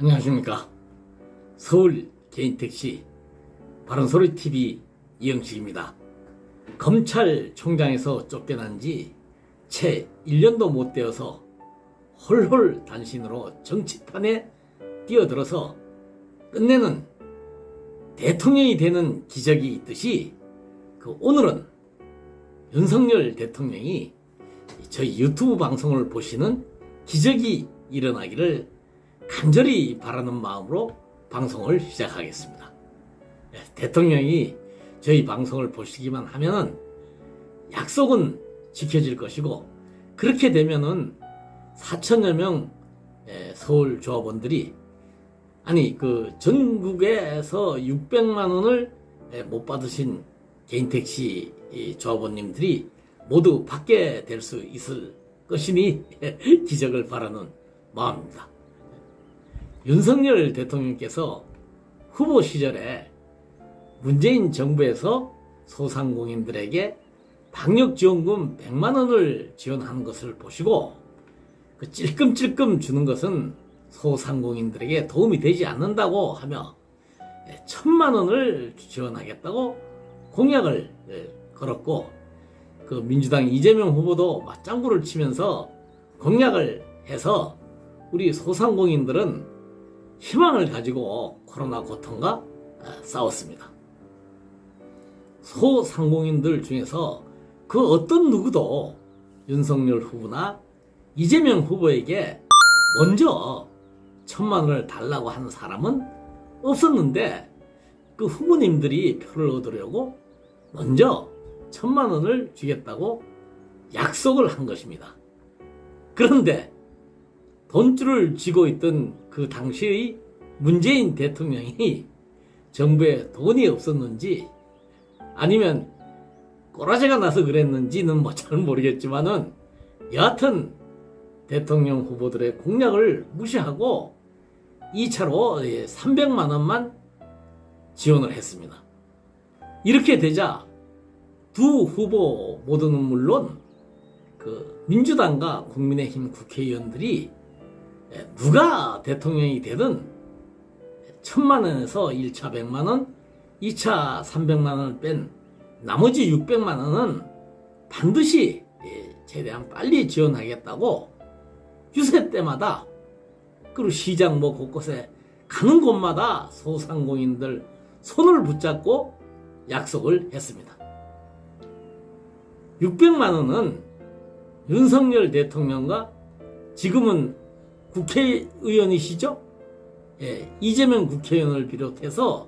안녕하십니까. 서울 개인택시 바른소리TV 이영식입니다. 검찰총장에서 쫓겨난 지 채 1년도 못 되어서 홀홀 단신으로 정치판에 뛰어들어서 끝내는 대통령이 되는 기적이 있듯이 오늘은 윤석열 대통령이 저희 유튜브 방송을 보시는 기적이 일어나기를 간절히 바라는 마음으로 방송을 시작하겠습니다. 대통령이 저희 방송을 보시기만 하면은 약속은 지켜질 것이고, 그렇게 되면은 4천여 명 서울 조합원들이, 아니 전국에서 600만 원을 못 받으신 개인택시 조합원님들이 모두 받게 될 수 있을 것이니 기적을 바라는 마음입니다. 윤석열 대통령께서 후보 시절에 문재인 정부에서 소상공인들에게 방역지원금 100만 원을 지원하는 것을 보시고, 찔끔찔끔 주는 것은 소상공인들에게 도움이 되지 않는다고 하며 1000만 원을 지원하겠다고 공약을 걸었고, 민주당 이재명 후보도 맞장구를 치면서 공약을 해서 우리 소상공인들은 희망을 가지고 코로나 고통과 싸웠습니다. 소상공인들 중에서 그 어떤 누구도 윤석열 후보나 이재명 후보에게 먼저 1000만 원을 달라고 하는 사람은 없었는데, 그 후보님들이 표를 얻으려고 먼저 1000만 원을 주겠다고 약속을 한 것입니다. 그런데 돈줄을 쥐고 있던 그 당시의 문재인 대통령이 정부에 돈이 없었는지 아니면 꼬라지가 나서 그랬는지는 잘 모르겠지만은, 여하튼 대통령 후보들의 공약을 무시하고 2차로 300만 원만 지원을 했습니다. 이렇게 되자 두 후보 모두는 물론 민주당과 국민의힘 국회의원들이 누가 대통령이 되든 1000만 원에서 1차 100만 원, 2차 300만 원을 뺀 나머지 600만 원은 반드시 최대한 빨리 지원하겠다고 유세 때마다, 그리고 시장 곳곳에 가는 곳마다 소상공인들 손을 붙잡고 약속을 했습니다. 600만 원은 윤석열 대통령과 지금은 국회의원이시죠? 이재명 국회의원을 비롯해서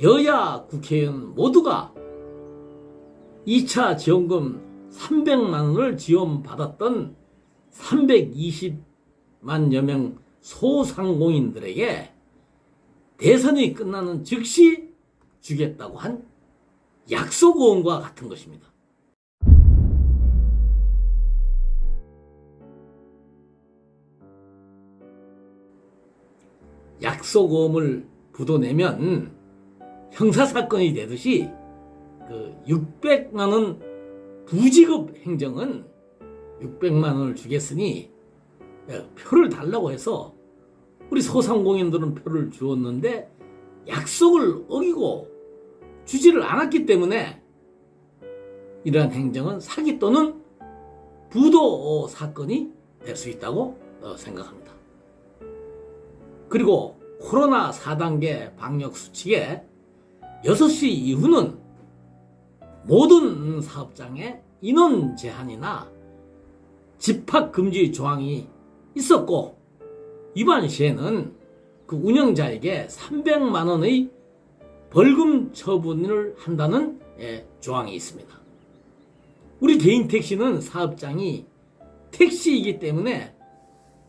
여야 국회의원 모두가 2차 지원금 300만 원을 지원받았던 320만여 명 소상공인들에게 대선이 끝나는 즉시 주겠다고 한 약속원과 같은 것입니다. 약속음을 부도내면 형사사건이 되듯이 600만 원 부지급 행정은 600만 원을 주겠으니 표를 달라고 해서 우리 소상공인들은 표를 주었는데 약속을 어기고 주지를 않았기 때문에 이러한 행정은 사기 또는 부도 사건이 될 수 있다고 생각합니다. 그리고 코로나 4단계 방역 수칙에 6시 이후는 모든 사업장에 인원 제한이나 집합 금지 조항이 있었고, 위반 시에는 운영자에게 300만 원의 벌금 처분을 한다는 조항이 있습니다. 우리 개인 택시는 사업장이 택시이기 때문에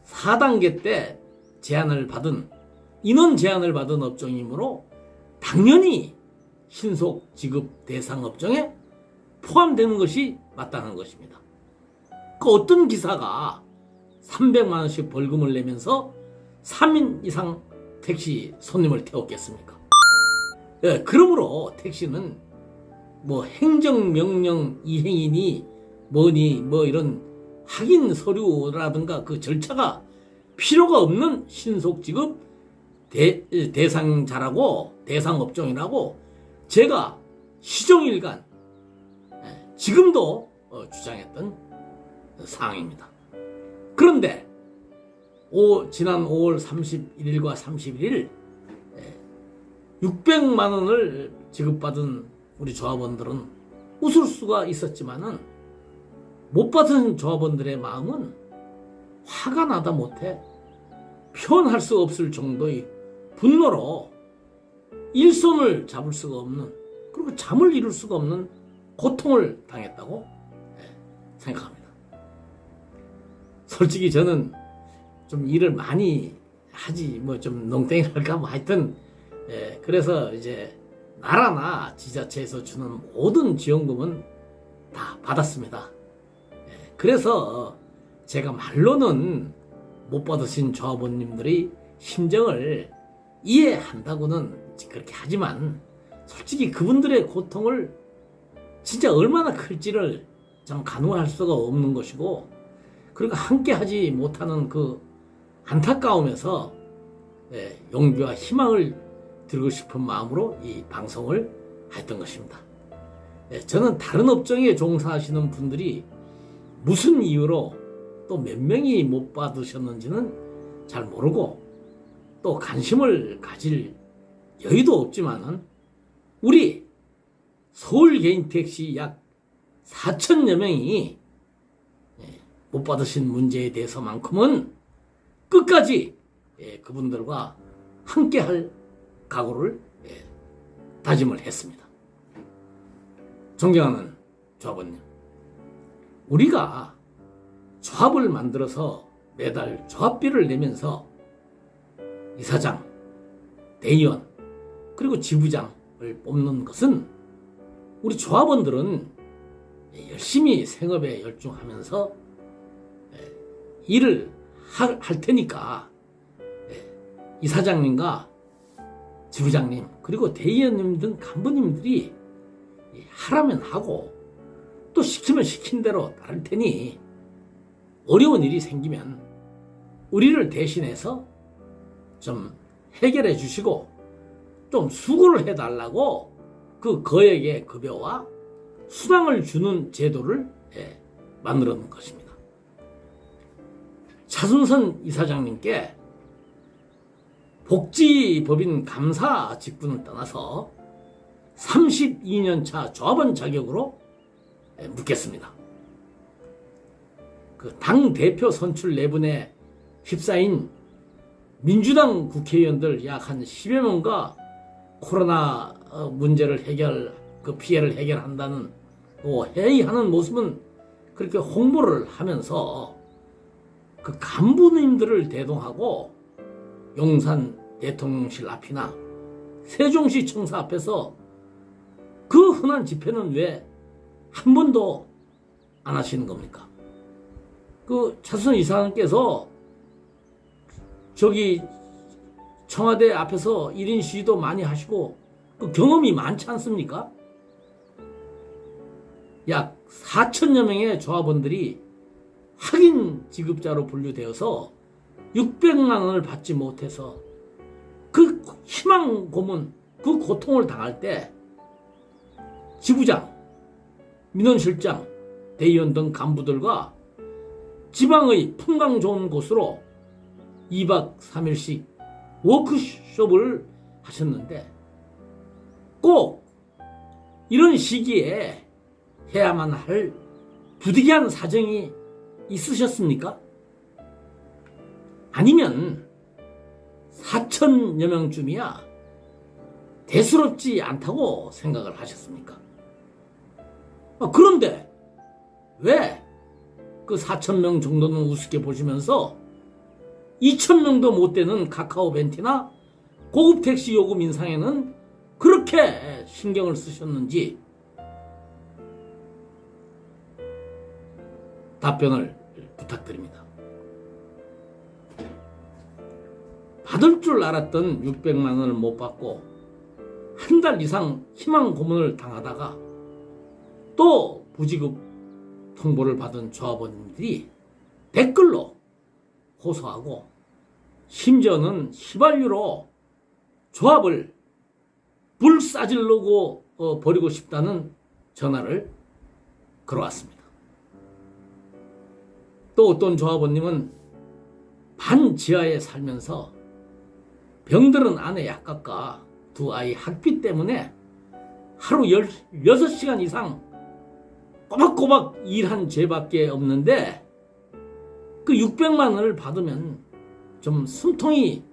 4단계 때 인원 제한을 받은 업종이므로 당연히 신속 지급 대상 업종에 포함되는 것이 마땅한 것입니다. 어떤 기사가 300만 원씩 벌금을 내면서 3인 이상 택시 손님을 태웠겠습니까? 그러므로 택시는 행정명령 이행이니 뭐니 이런 확인 서류라든가 절차가 필요가 없는 신속 지급 대상자라고 대상업종이라고 제가 시종일관 지금도 주장했던 사항입니다. 그런데 지난 5월 31일과 31일 600만 원을 지급받은 우리 조합원들은 웃을 수가 있었지만은 못 받은 조합원들의 마음은 화가 나다 못해 표현할 수 없을 정도의 분노로 일손을 잡을 수가 없는, 그리고 잠을 이룰 수가 없는 고통을 당했다고 생각합니다. 솔직히 저는 좀 일을 많이 하지 뭐 좀 농땡이랄까 뭐 하여튼 그래서 이제 나라나 지자체에서 주는 모든 지원금은 다 받았습니다. 그래서 제가 말로는 못 받으신 조합원님들의 심정을 이해한다고는 그렇게 하지만 솔직히 그분들의 고통을 진짜 얼마나 클지를 참 가늠할 수가 없는 것이고, 그리고 함께 하지 못하는 그 안타까움에서 용기와 희망을 드리고 싶은 마음으로 이 방송을 했던 것입니다. 저는 다른 업종에 종사하시는 분들이 무슨 이유로 또 몇 명이 못 받으셨는지는 잘 모르고 또 관심을 가질 여유도 없지만은 우리 서울 개인택시 약 4천여 명이 못 받으신 문제에 대해서만큼은 끝까지 그분들과 함께할 각오를 다짐을 했습니다. 존경하는 조합원님, 우리가 조합을 만들어서 매달 조합비를 내면서 이사장, 대의원, 그리고 지부장을 뽑는 것은 우리 조합원들은 열심히 생업에 열중하면서 일을 할 테니까 이사장님과 지부장님 그리고 대의원님 등 간부님들이 하라면 하고 또 시키면 시킨 대로 따를 테니 어려운 일이 생기면 우리를 대신해서 좀 해결해 주시고 좀 수고를 해달라고 그 거액의 급여와 수당을 주는 제도를 만들어 놓은 것입니다. 차순선 이사장님께 복지법인 감사 직분을 떠나서 32년차 조합원 자격으로 묻겠습니다. 그 당 대표 선출 내분에 휩싸인 민주당 국회의원들 약 한 10여 명과 코로나 문제를 그 피해를 해결한다는 회의하는 모습은 그렇게 홍보를 하면서 그 간부님들을 대동하고 용산 대통령실 앞이나 세종시 청사 앞에서 그 흔한 집회는 왜 한 번도 안 하시는 겁니까? 그 차순선 이사장께서 저기 청와대 앞에서 1인 시위도 많이 하시고 그 경험이 많지 않습니까? 약 4천여 명의 조합원들이 확인 지급자로 분류되어서 600만 원을 받지 못해서 그 희망 고문, 그 고통을 당할 때 지부장, 민원실장, 대의원 등 간부들과 지방의 풍광 좋은 곳으로 2박 3일씩 워크숍을 하셨는데 꼭 이런 시기에 해야만 할 부득이한 사정이 있으셨습니까? 아니면 4천여 명쯤이야 대수롭지 않다고 생각을 하셨습니까? 그런데 왜 그 4천명 정도는 우습게 보시면서 2천명도 못 되는 카카오 벤티나 고급 택시 요금 인상에는 그렇게 신경을 쓰셨는지 답변을 부탁드립니다. 받을 줄 알았던 600만 원을 못 받고 한 달 이상 희망 고문을 당하다가 또 부지급 통보를 받은 조합원들이 댓글로 호소하고 심지어는 휘발유로 조합을 불사질르고 버리고 싶다는 전화를 걸어왔습니다. 또 어떤 조합원님은 반지하에 살면서 병들은 아내 약값과 두 아이 학비 때문에 하루 16시간 이상 꼬박꼬박 일한 죄밖에 없는데 그 600만 원을 받으면 좀 숨통이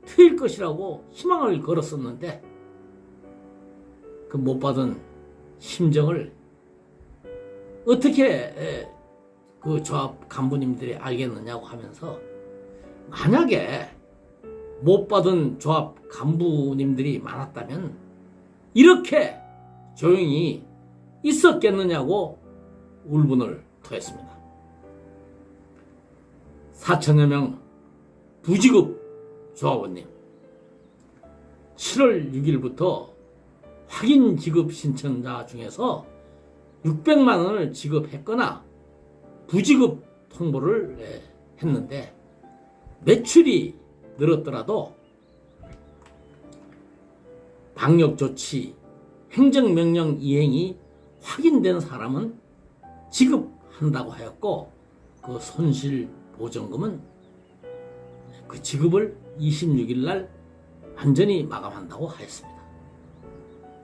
트일 것이라고 희망을 걸었었는데 그 못 받은 심정을 어떻게 그 조합 간부님들이 알겠느냐고 하면서 만약에 못 받은 조합 간부님들이 많았다면 이렇게 조용히 있었겠느냐고 울분을 토했습니다. 4천여 명 부지급 조합원님 7월 6일부터 확인 지급 신청자 중에서 600만 원을 지급했거나 부지급 통보를 했는데 매출이 늘었더라도 방역조치 행정명령 이행이 확인된 사람은 지급한다고 하였고 그 손실보전금은 그 지급을 26일 날 완전히 마감한다고 하였습니다.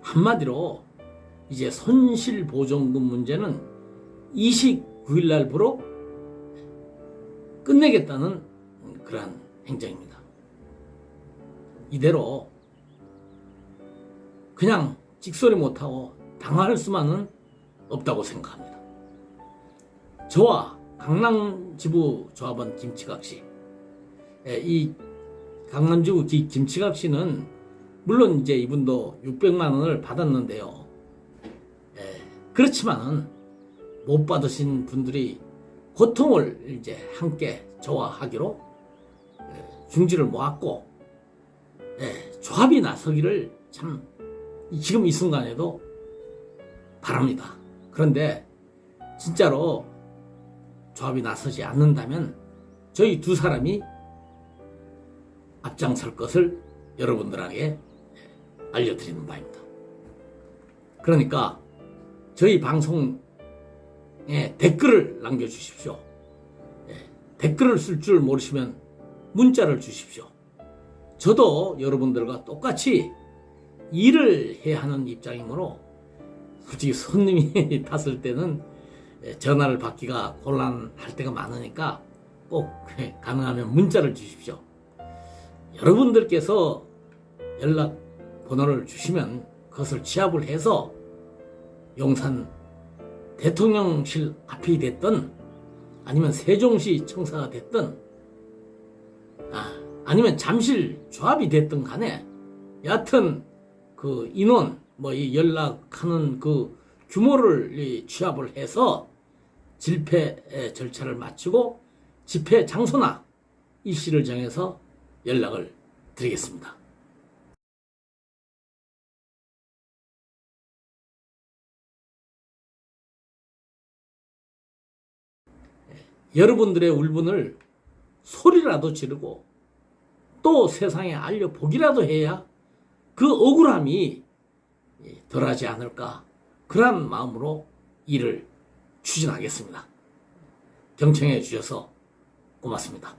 한마디로 이제 손실보전금 문제는 29일 날부로 끝내겠다는 그러한 행정입니다. 이대로 그냥 찍소리 못하고 당할 수만은 없다고 생각합니다. 저와 강남지부 조합원 김치각씨, 이 강남지부 김치각씨는 물론 이제 이분도 600만 원을 받았는데요. 그렇지만은 못 받으신 분들이 고통을 이제 함께 저와 하기로 중지를 모았고 조합이 나서기를 참 지금 이 순간에도 바랍니다. 그런데 진짜로 조합이 나서지 않는다면 저희 두 사람이 앞장설 것을 여러분들에게 알려드리는 바입니다. 그러니까 저희 방송에 댓글을 남겨주십시오. 댓글을 쓸 줄 모르시면 문자를 주십시오. 저도 여러분들과 똑같이 일을 해야 하는 입장이므로 솔직히 손님이 탔을 때는 전화를 받기가 곤란할 때가 많으니까 꼭 가능하면 문자를 주십시오. 여러분들께서 연락 번호를 주시면 그것을 취합을 해서 용산 대통령실 앞이 됐든 아니면 세종시 청사가 됐든 아니면 잠실 조합이 됐든 간에 여하튼 그 인원 이 연락하는 그 규모를 취합을 해서 집회 절차를 마치고 집회 장소나 일시를 정해서 연락을 드리겠습니다. 여러분들의 울분을 소리라도 지르고 또 세상에 알려보기라도 해야 그 억울함이 덜하지 않을까, 그런 마음으로 일을 추진하겠습니다. 경청해 주셔서 고맙습니다.